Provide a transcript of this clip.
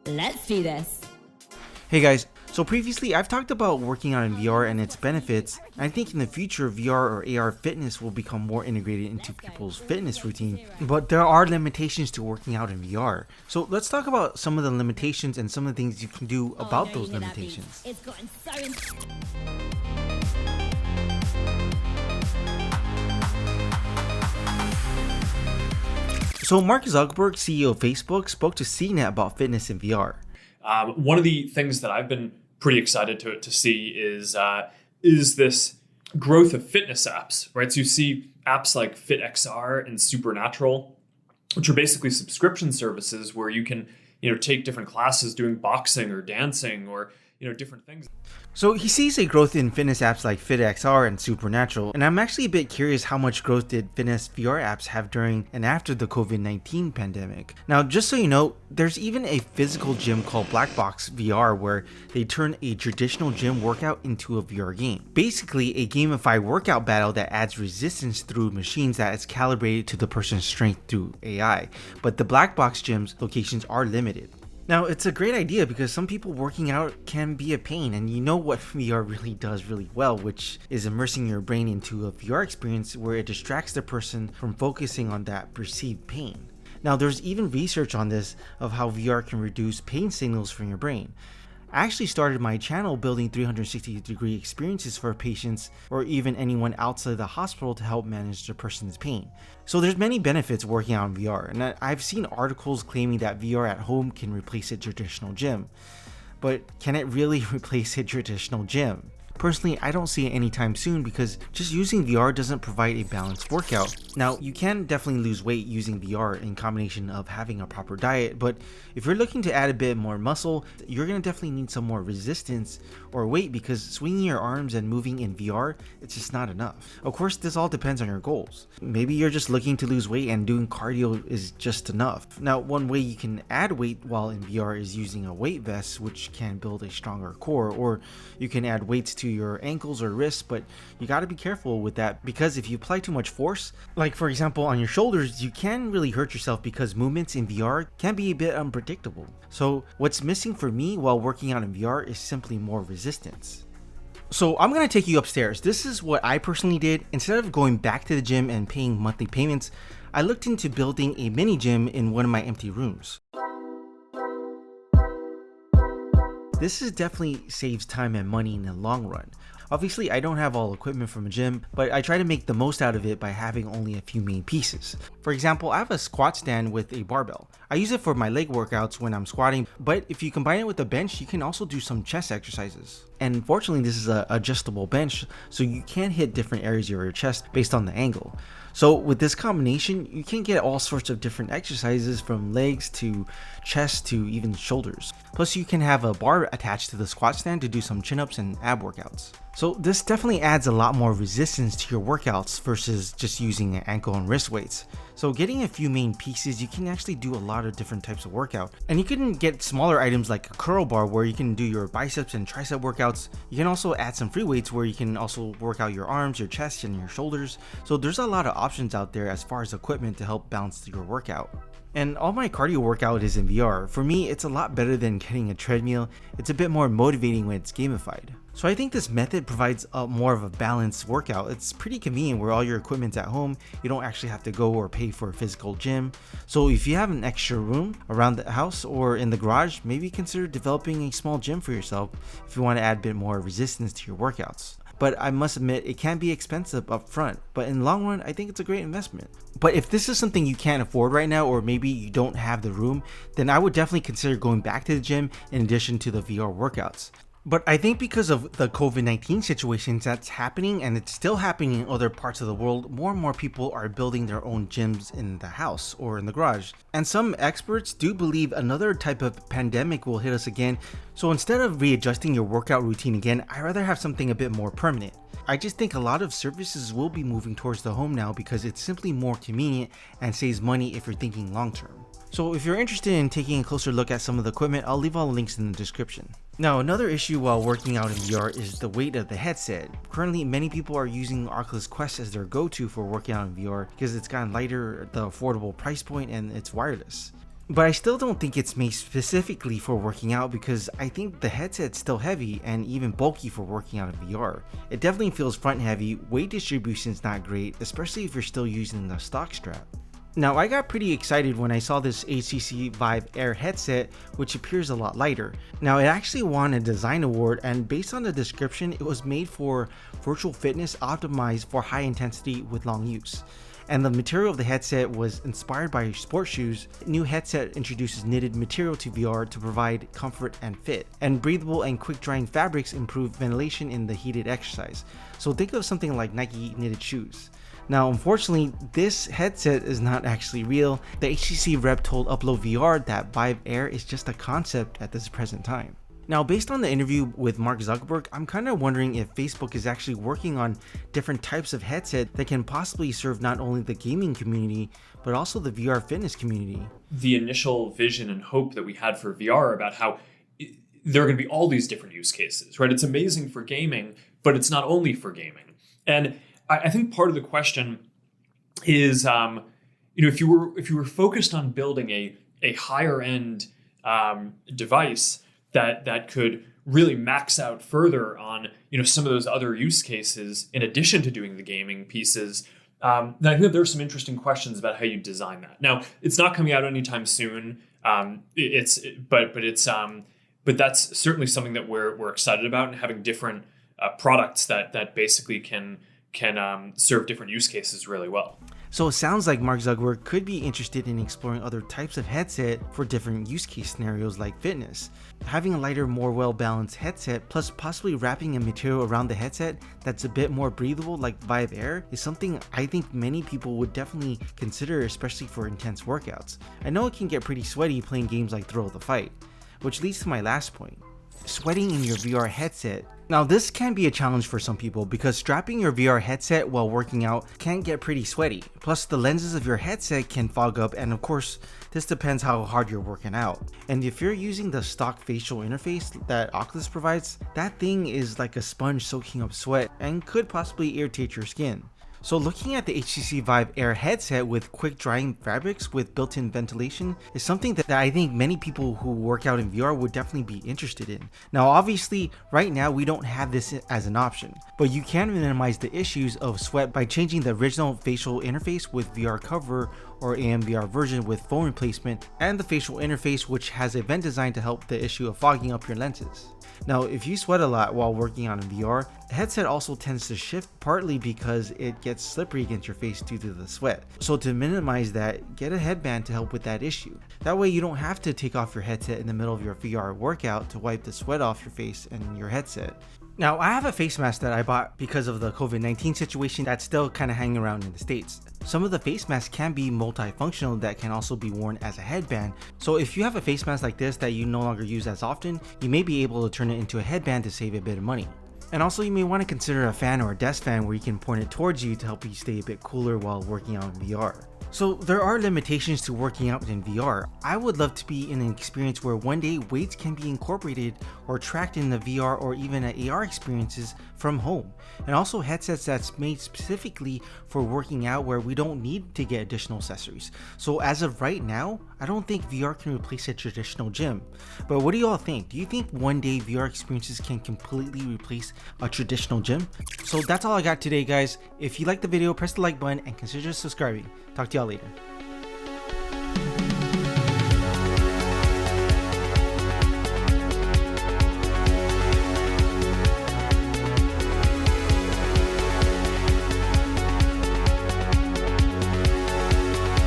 Let's do this. Hey guys, so previously I've talked about working out in VR and its benefits. I think in the future VR or AR fitness will become more integrated into people's fitness routine, but there are limitations to working out in VR. So let's talk about some of the limitations and some of the things you can do about those limitations. It's gotten so So Mark Zuckerberg, CEO of Facebook, spoke to CNET about fitness in VR. One of the things that I've been pretty excited to see is this growth of fitness apps, right? So you see apps like FitXR and Supernatural, which are basically subscription services where you can, take different classes doing boxing or dancing or, different things. So he sees a growth in fitness apps like FitXR and Supernatural, and I'm actually a bit curious how much growth did fitness VR apps have during and after the COVID-19 pandemic. Now, just so you know, there's even a physical gym called Blackbox VR where they turn a traditional gym workout into a VR game. Basically, a gamified workout battle that adds resistance through machines that is calibrated to the person's strength through AI, but the Blackbox gym's locations are limited. Now, it's a great idea because some people working out can be a pain, and you know what VR really does really well, which is immersing your brain into a VR experience where it distracts the person from focusing on that perceived pain. Now, there's even research on this of how VR can reduce pain signals from your brain. I actually started my channel building 360-degree experiences for patients or even anyone outside the hospital to help manage the person's pain. So there's many benefits working out in VR, and I've seen articles claiming that VR at home can replace a traditional gym. But can it really replace a traditional gym? Personally, I don't see it anytime soon because just using VR doesn't provide a balanced workout. Now, you can definitely lose weight using VR in combination of having a proper diet, but if you're looking to add a bit more muscle, you're going to definitely need some more resistance or weight because swinging your arms and moving in VR, it's just not enough. Of course, this all depends on your goals. Maybe you're just looking to lose weight and doing cardio is just enough. Now, one way you can add weight while in VR is using a weight vest, which can build a stronger core, or you can add weights to your ankles or wrists, but you got to be careful with that because if you apply too much force, like for example on your shoulders, you can really hurt yourself because movements in VR can be a bit unpredictable. So what's missing for me while working out in VR is simply more resistance. So I'm going to take you upstairs. This is what I personally did. Instead of going back to the gym and paying monthly payments, I looked into building a mini gym in one of my empty rooms. This definitely saves time and money in the long run. Obviously, I don't have all equipment from a gym, but I try to make the most out of it by having only a few main pieces. For example, I have a squat stand with a barbell. I use it for my leg workouts when I'm squatting, but if you combine it with a bench, you can also do some chest exercises. And fortunately, this is an adjustable bench, so you can hit different areas of your chest based on the angle. So with this combination, you can get all sorts of different exercises from legs to chest to even shoulders. Plus you can have a bar attached to the squat stand to do some chin-ups and ab workouts. So this definitely adds a lot more resistance to your workouts versus just using ankle and wrist weights. So getting a few main pieces, you can actually do a lot of different types of workout. And you can get smaller items like a curl bar where you can do your biceps and tricep workouts. You can also add some free weights where you can also work out your arms, your chest, and your shoulders. So there's a lot of options out there as far as equipment to help balance your workout. And all my cardio workout is in VR. For me, it's a lot better than getting a treadmill. It's a bit more motivating when it's gamified. So I think this method provides more of a balanced workout. It's pretty convenient where all your equipment's at home. You don't actually have to go or pay for a physical gym. So if you have an extra room around the house or in the garage, maybe consider developing a small gym for yourself if you want to add a bit more resistance to your workouts. But I must admit, it can be expensive up front, but in the long run, I think it's a great investment. But if this is something you can't afford right now, or maybe you don't have the room, then I would definitely consider going back to the gym in addition to the VR workouts. But I think because of the COVID-19 situations that's happening, and it's still happening in other parts of the world, more and more people are building their own gyms in the house or in the garage. And some experts do believe another type of pandemic will hit us again. So instead of readjusting your workout routine again, I'd rather have something a bit more permanent. I just think a lot of services will be moving towards the home now because it's simply more convenient and saves money if you're thinking long term. So if you're interested in taking a closer look at some of the equipment, I'll leave all the links in the description. Now, another issue while working out in VR is the weight of the headset. Currently, many people are using Oculus Quest as their go-to for working out in VR because it's gotten lighter, the affordable price point, and it's wireless. But I still don't think it's made specifically for working out because I think the headset's still heavy and even bulky for working out in VR. It definitely feels front heavy, weight distribution's not great, especially if you're still using the stock strap. Now, I got pretty excited when I saw this HTC Vive Air headset, which appears a lot lighter. Now, it actually won a design award, and based on the description, it was made for virtual fitness optimized for high intensity with long use. And the material of the headset was inspired by sports shoes. New headset introduces knitted material to VR to provide comfort and fit. And breathable and quick drying fabrics improve ventilation in the heated exercise. So think of something like Nike knitted shoes. Now, unfortunately, this headset is not actually real. The HTC rep told Upload VR that Vive Air is just a concept at this present time. Now, based on the interview with Mark Zuckerberg, I'm kind of wondering if Facebook is actually working on different types of headset that can possibly serve not only the gaming community, but also the VR fitness community. The initial vision and hope that we had for VR about how there are going to be all these different use cases, right? It's amazing for gaming, but it's not only for gaming. And I think part of the question is, if you were focused on building a higher end device that could really max out further on some of those other use cases in addition to doing the gaming pieces, then I think that there's some interesting questions about how you design that. Now, it's not coming out anytime soon. But that's certainly something that we're excited about, and having different products that basically can serve different use cases really well. So it sounds like Mark Zuckerberg could be interested in exploring other types of headset for different use case scenarios like fitness. Having a lighter, more well-balanced headset, plus possibly wrapping a material around the headset that's a bit more breathable like Vive Air, is something I think many people would definitely consider, especially for intense workouts. I know it can get pretty sweaty playing games like Thrill of the Fight, which leads to my last point. Sweating in your VR headset. Now, this can be a challenge for some people because strapping your VR headset while working out can get pretty sweaty. Plus, the lenses of your headset can fog up, and of course, this depends how hard you're working out. And if you're using the stock facial interface that Oculus provides, that thing is like a sponge soaking up sweat and could possibly irritate your skin. So looking at the HTC Vive Air headset with quick drying fabrics with built-in ventilation is something that I think many people who work out in VR would definitely be interested in. Now, obviously, right now we don't have this as an option, but you can minimize the issues of sweat by changing the original facial interface with VR cover or AMVR version with phone replacement, and the facial interface which has a vent design to help the issue of fogging up your lenses. Now, if you sweat a lot while working on a VR, the headset also tends to shift, partly because it gets slippery against your face due to the sweat. So to minimize that, get a headband to help with that issue. That way you don't have to take off your headset in the middle of your VR workout to wipe the sweat off your face and your headset. Now, I have a face mask that I bought because of the COVID-19 situation that's still kind of hanging around in the States. Some of the face masks can be multifunctional that can also be worn as a headband. So if you have a face mask like this that you no longer use as often, you may be able to turn it into a headband to save a bit of money. And also, you may want to consider a fan or a desk fan where you can point it towards you to help you stay a bit cooler while working out in VR. So there are limitations to working out in VR. I would love to be in an experience where one day weights can be incorporated or tracked in the VR or even AR experiences from home. And also headsets that's made specifically for working out where we don't need to get additional accessories. So as of right now, I don't think VR can replace a traditional gym. But what do you all think? Do you think one day VR experiences can completely replace a traditional gym? So that's all I got today, guys. If you liked the video, press the like button and consider subscribing. Talk to y'all later.